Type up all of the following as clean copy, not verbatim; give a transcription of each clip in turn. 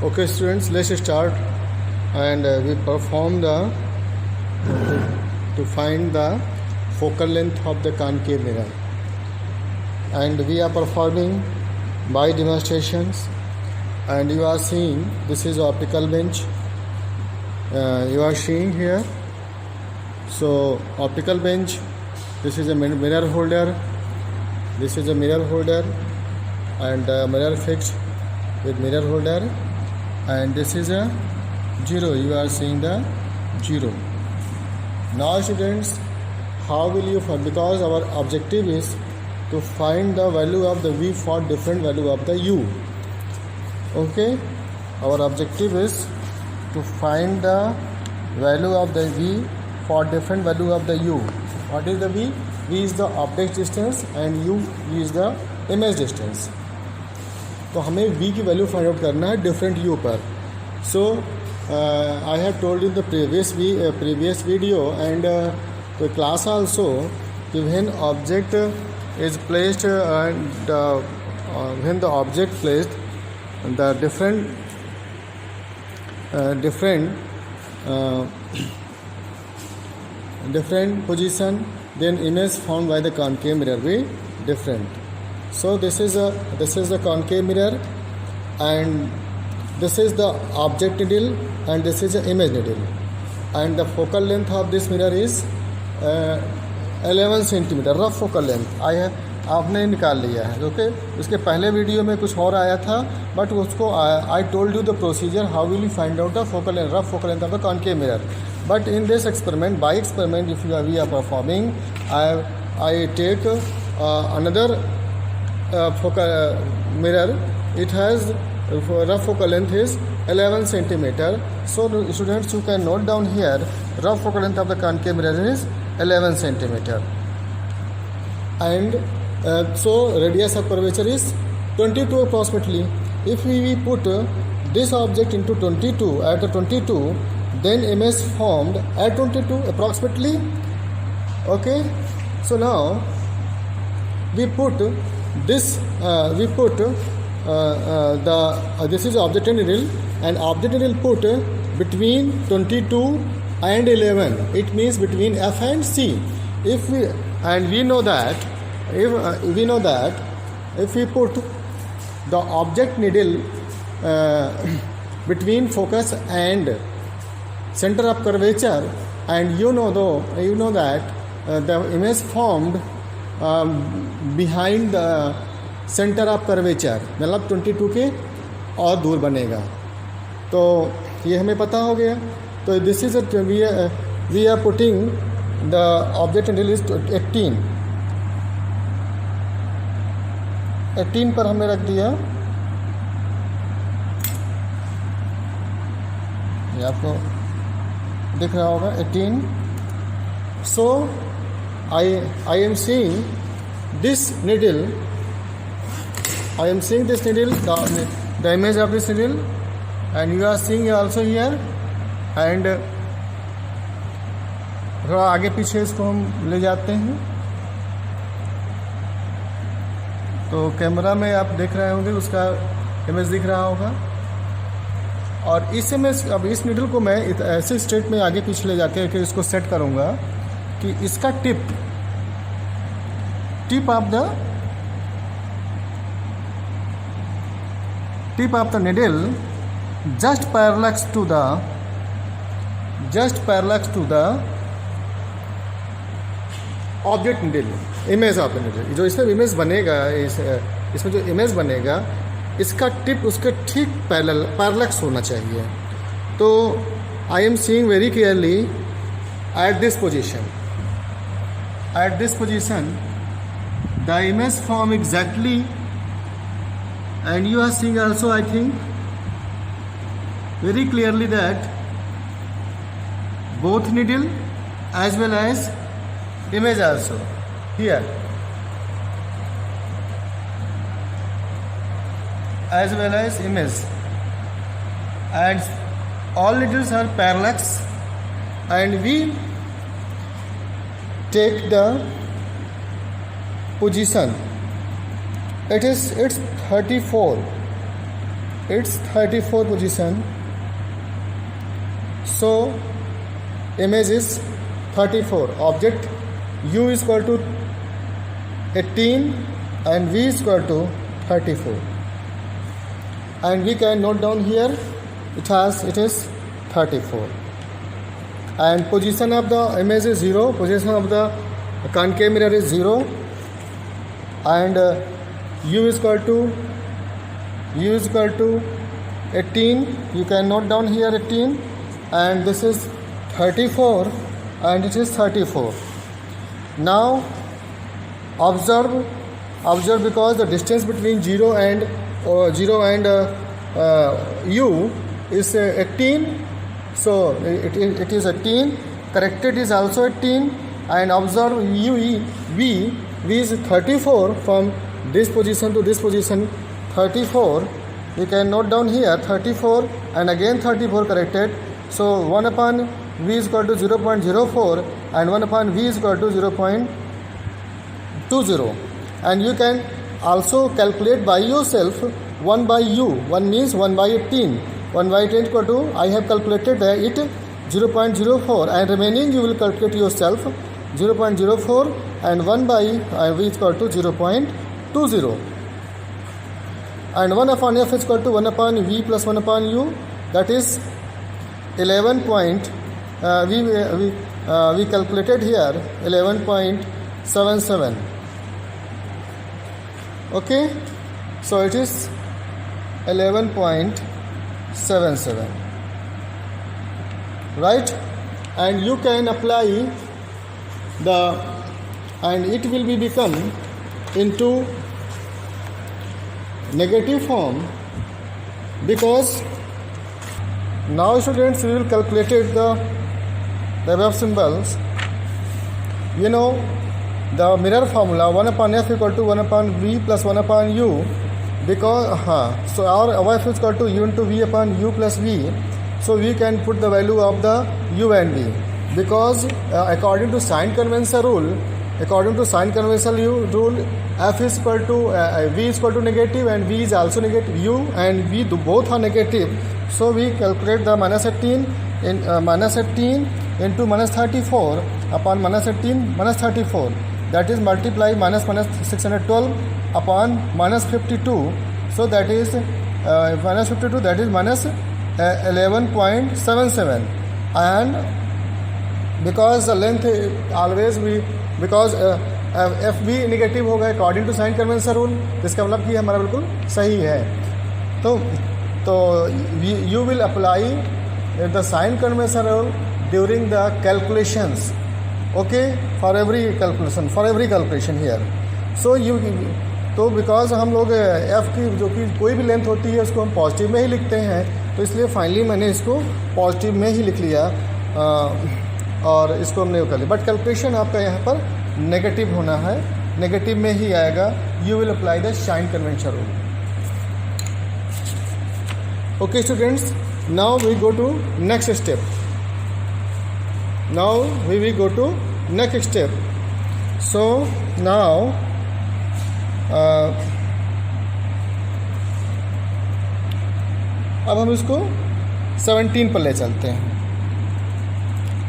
Okay students, let's start and we perform to find the focal length of the concave mirror, and we are performing by demonstrations. And you are seeing this is optical bench, you are seeing here. So optical bench, this is a mirror holder, this is a mirror holder and mirror fixed with mirror holder, and this is a 0, you are seeing the 0. Now students, how will you find, because our objective is to find the value of the V for different value of the U. Okay, our objective is to find the value of the V for different value of the U. What is the V? V is the object distance and U is the image distance. तो हमें V की value find out करना है different U पर. So I have told in the previous video and the class also कि when object is placed and when the object placed the different position, then image formed by the concave mirror will be different. So this is the concave mirror, and this is the object needle, and this is the image needle, and the focal length of this mirror is 11 centimeter rough focal length. आपने निकाल लिया है. Okay, उसके पहले video में कुछ और आया था, बट उसको I told you the procedure how will you find out the focal length, rough focal length of the concave mirror. But in this experiment, by experiment, if we are performing, I take another focal mirror. It has rough focal length is 11 centimeter. So students, you can note down here, rough focal length of the concave mirror is 11 centimeter. And so radius of curvature is 22 approximately. If we put this object into 22, at the 22, then image formed at 22 approximately. Okay, so now we put this this is object needle, and object needle put between 22 and 11. It means between F and C. We know that if we put the object needle between focus and center of curvature, and you know that the image formed behind the center of curvature, मतलब 22 के और दूर बनेगा. तो ये हमें पता हो गया. तो this is we are putting the object needle is 18 पर हमने रख दिया. ये आपको दिख रहा होगा 18. So I am seeing this needle. I am seeing this needle, the image of this needle, and you are seeing also here. And थोड़ा आगे पीछे इसको हम ले जाते हैं. तो कैमरा में आप देख रहे होंगे, उसका इमेज दिख रहा होगा. और इससे मैं अब इस नीडल को मैं ऐसे स्टेट में आगे पीछे ले जाके कि इसको सेट करूँगा कि इसका tip of the needle just parallel to the object needle, image of the needle. जो इसमें इमेज बनेगा, इसमें जो इमेज बनेगा, इसका टिप उसके ठीक पैरेलल होना चाहिए. तो I am seeing very clearly at this position the image form exactly, and you are seeing also I think very clearly that both needle as well as image also here, as well as image, and all needles are parallel, and we take the position. It's 34 it's 34 position. So image is 34. Object U is equal to 18 and V is equal to 34. And we can note down here it is 34. And position of the image is 0. Position of the concave mirror is 0. And U is equal to 18. You can note down here 18. And this is 34 and it is 34. Now observe because the distance between 0 and U is 18. So it is 18. Corrected is also 18. And observe V is 34 from this position to this position. 34. You can note down here 34 and again 34 corrected. So 1 upon V is equal to 0.04 and 1 upon V is equal to 0.20. And you can also calculate by yourself 1 by U. 1 means 1 by 18. 1 by 18 equal to, I have calculated it 0.04 and remaining you will calculate yourself 0.04 and 1 by V is equal to 0.20. And 1 upon F is equal to 1 upon V plus 1 upon U, that is 11 point, we calculated here 11.77. Okay, so it is 11.77, right? And you can apply and it will be become into negative form, because now students we will calculate the above symbols. You know the mirror formula 1 upon F equal to 1 upon V plus 1 upon U, because so our F is equal to U into V upon U plus V. So we can put the value of the U and V, because according to sign convention rule, F is equal to V is equal to negative and V is also negative. U and V both are negative. So we calculate the minus 18 into minus 34 upon minus 18 minus 34. That is multiply minus 612 upon minus 52. So that is minus 52, that is minus 11.77. And because the length always because F भी negative होगा according to sign convention rule, इसका मतलब कि हमारा बिल्कुल सही है. तो you will apply the sign convention rule during the calculations, okay, for every calculation here. So you तो बिकॉज हम लोग एफ की जो कि कोई भी लेंथ होती है उसको हम पॉजिटिव में ही लिखते हैं, तो इसलिए फाइनली मैंने इसको पॉजिटिव में ही लिख लिया और इसको हमने कर लिया. बट कैलकुलेशन आपका यहाँ पर नेगेटिव होना है, नेगेटिव में ही आएगा. You will apply the sign convention rule. Okay students, now we go to next step. So now अब हम इसको 17 पर ले चलते हैं.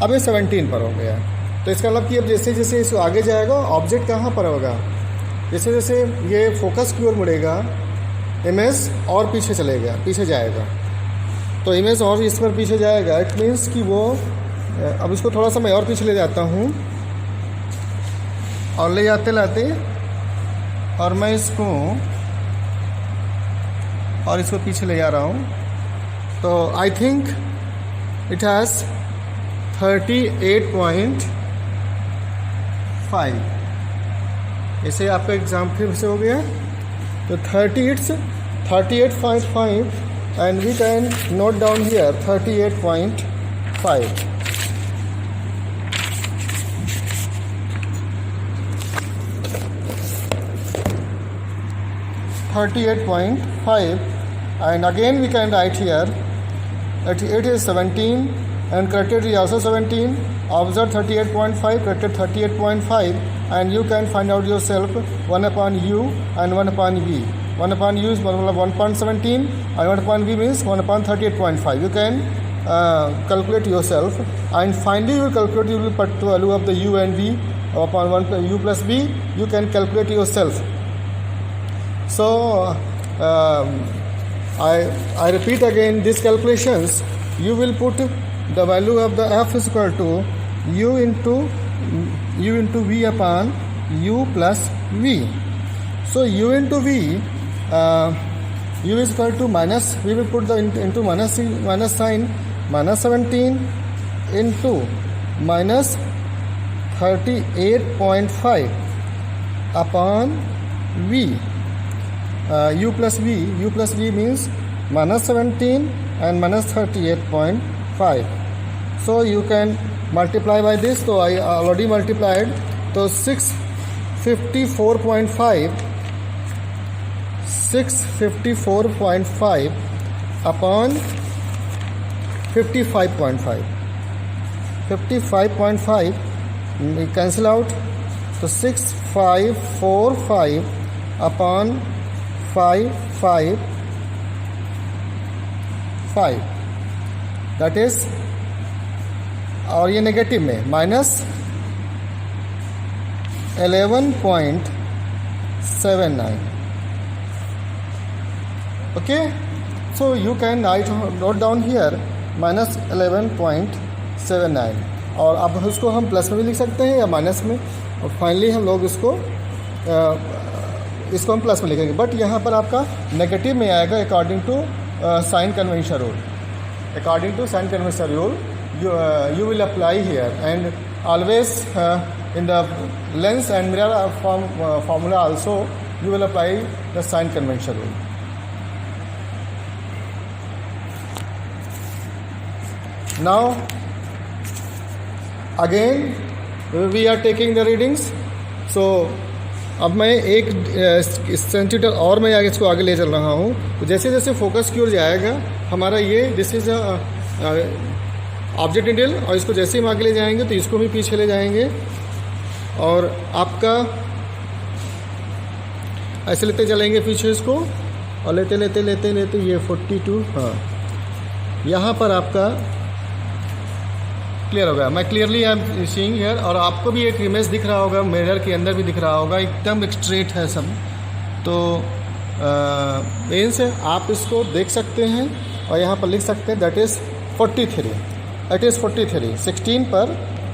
अब ये 17 पर हो गया, तो इसका मतलब कि अब जैसे जैसे इसको आगे जाएगा ऑब्जेक्ट कहाँ पर होगा, जैसे जैसे ये फोकस की ओर मुड़ेगा इमेज और पीछे जाएगा. तो इमेज और इस पर पीछे जाएगा. इट मीन्स कि वो अब इसको थोड़ा सा मैं और पीछे ले जाता हूँ और ले जाते और मैं इसको पीछे ले जा रहा हूँ. तो आई थिंक इट हैज़ 38.5. ऐसे आपका एग्जाम फिर से हो गया. तो 38.5 and we can note down here 38.5. And again we can write here that it is 17 and corrected is also 17. Observe 38.5, corrected 38.5, and you can find out yourself 1 upon U and 1 upon V. 1/u is 1/17 and 1/v means 1/38.5. You can calculate yourself, and finally you will put the value of the u and v upon 1 u plus v. You can calculate yourself. So I repeat again these calculations. You will put the value of the f is equal to u into v upon u plus v. So u into v, u is equal to minus, we will put the into minus sign, minus 17 into minus 38.5 upon v. U plus v means minus 17 and minus 38.5. So you can multiply by this. So I already multiplied. So 654.5 upon 55.5. 55.5 we cancel out. So 6545 upon 555, that is, और ये negative में minus 11.79. Okay, so you can note down here minus 11.79, और अब उसको हम plus में भी लिख सकते हैं या माइनस में, और फाइनली हम लोग इसको हम प्लस में लिखेंगे. बट यहाँ पर आपका नेगेटिव में आएगा according to sign convention rule. According to sign convention rule you will apply here, and always in the lens and mirror formula also you will apply the sign convention rule. Now again we are taking the readings. So अब मैं एक centimetre और मैं आगे इसको आगे ले चल रहा हूँ. तो जैसे जैसे फोकस की ओर जाएगा हमारा ये दिस इज ऑब्जेक्ट निडल, और इसको जैसे हम आगे ले जाएंगे तो इसको भी पीछे ले जाएंगे, और आपका ऐसे लेते चलेंगे पीछे इसको, और लेते लेते लेते लेते ये 42, हाँ यहाँ पर आपका क्लियर हो गया. मैं clearly I am seeing here, और आपको भी एक इमेज दिख रहा होगा, मिरर के अंदर भी दिख रहा होगा, एकदम स्ट्रेट है सब. तो मेन से आप इसको देख सकते हैं और यहाँ पर लिख सकते हैं दैट इज़ 43. It is 43. 16 पर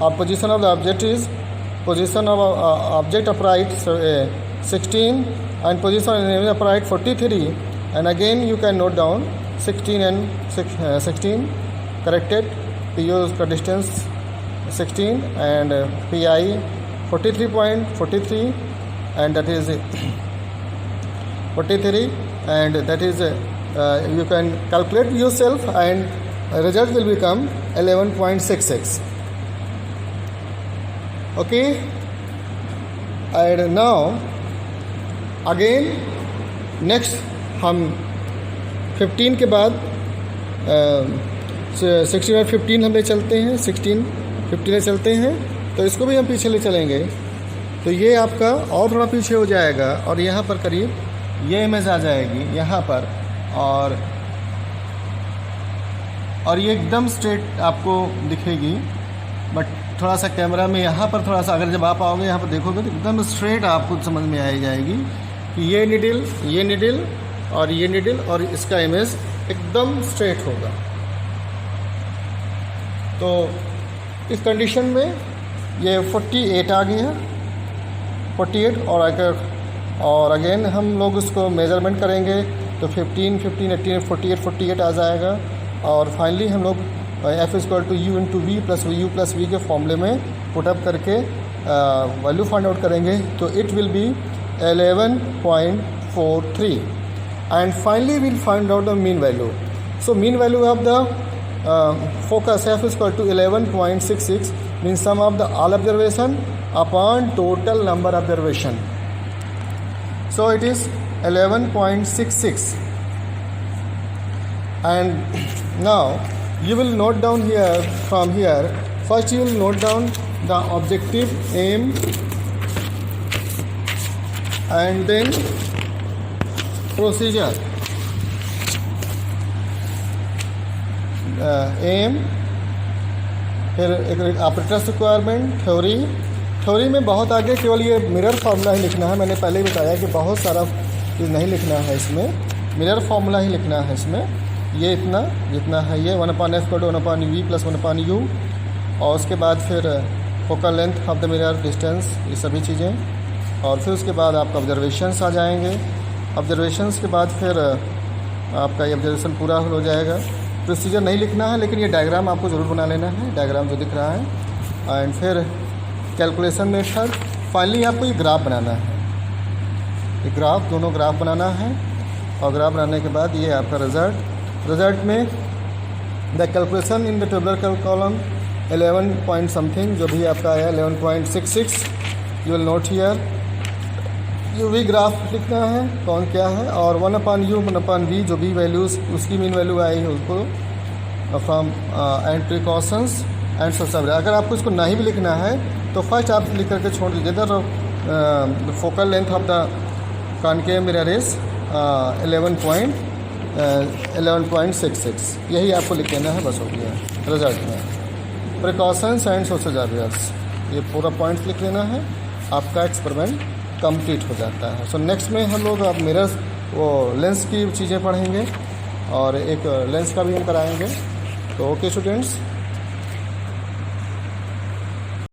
और position of the object is position of object upright 16 and position upright 43, and again you can note down 16 and 16 corrected. PO का distance 16 and PI 43.43, and that is 43, and that is you can calculate yourself, and result will become 11.66. Okay, and now again next हम 15 के बाद 16 और 15 हम ले चलते हैं, 16 15 ले चलते हैं, तो इसको भी हम पीछे ले चलेंगे. तो ये आपका और थोड़ा पीछे हो जाएगा, और यहाँ पर करीब ये इमेज आ जाएगी यहाँ पर, और ये एकदम स्ट्रेट आपको दिखेगी. बट थोड़ा सा कैमरा में यहाँ पर थोड़ा सा, अगर जब आप आओगे यहाँ पर देखोगे तो एकदम स्ट्रेट आपको समझ में आ जाएगी कि ये निडल और ये निडल, और इसका इमेज एकदम स्ट्रेट होगा. तो इस कंडीशन में ये 48 आ गया, 48, और अगेन हम लोग उसको मेज़रमेंट करेंगे तो 15, 18, 48 आ जाएगा. और फाइनली हम लोग F is equal to U into V plus V के फॉर्मूले में पुटअप करके वैल्यू फाइंड आउट करेंगे. तो it will be 11.43, and finally will find out the mean value. So mean value of the focus F is equal to 11.66, means sum of the all observation upon total number observation. So it is 11.66, and now you will note down here, from here first you will note down the objective aim, and then procedure aim, फिर एक operators requirement, theory में बहुत आगे केवल ये mirror formula ही लिखना है। मैंने पहले ही बताया कि बहुत सारा चीज़ नहीं लिखना है इसमें, मिरर फार्मूला ही लिखना है इसमें। ये इतना जितना है ये 1/f = 1/v + 1/u, और उसके बाद फिर focal length of the mirror, distance, ये सभी चीज़ें। और फिर उसके बाद आपका ऑब्जर्वेशंस आ जाएंगे। ऑब्जर्वेशंस के बाद फिर आपका ये ऑब्जर्वेशन पूरा हो जाएगा। प्रोसीजर नहीं लिखना है, लेकिन ये डायग्राम आपको ज़रूर बना लेना है, डायग्राम जो दिख रहा है। एंड फिर कैलकुलेशन मेथड, फाइनली आपको ये ग्राफ बनाना है, ये ग्राफ, दोनों ग्राफ बनाना है। और ग्राफ बनाने के बाद ये आपका रिजल्ट में the calculation in the tabular column 11 point something जो भी आपका आया 11.66, you will note here. You we graph लिखना है कौन क्या है, और 1/u 1/v जो भी वैल्यूज़ उसकी मीन वैल्यू आई है उसको फ्रॉम एंड प्रिकॉशंस एंड सब। अगर आपको इसको नहीं भी लिखना है तो फर्स्ट आप लिख करके छोड़ दीजिए। The focal length of the concave mirror is 11.66, यही आपको लिख देना है, बस हो गया रिजल्ट में। प्रिकॉशंस एंड सोशल जावियर्स, ये पूरा पॉइंट लिख लेना है, आपका एक्सपेरिमेंट कंप्लीट हो जाता है। सो नेक्स्ट में हम लोग अब मिरर्स वो लेंस की चीज़ें पढ़ेंगे और एक लेंस का भी हम कराएंगे। तो ओके स्टूडेंट्स,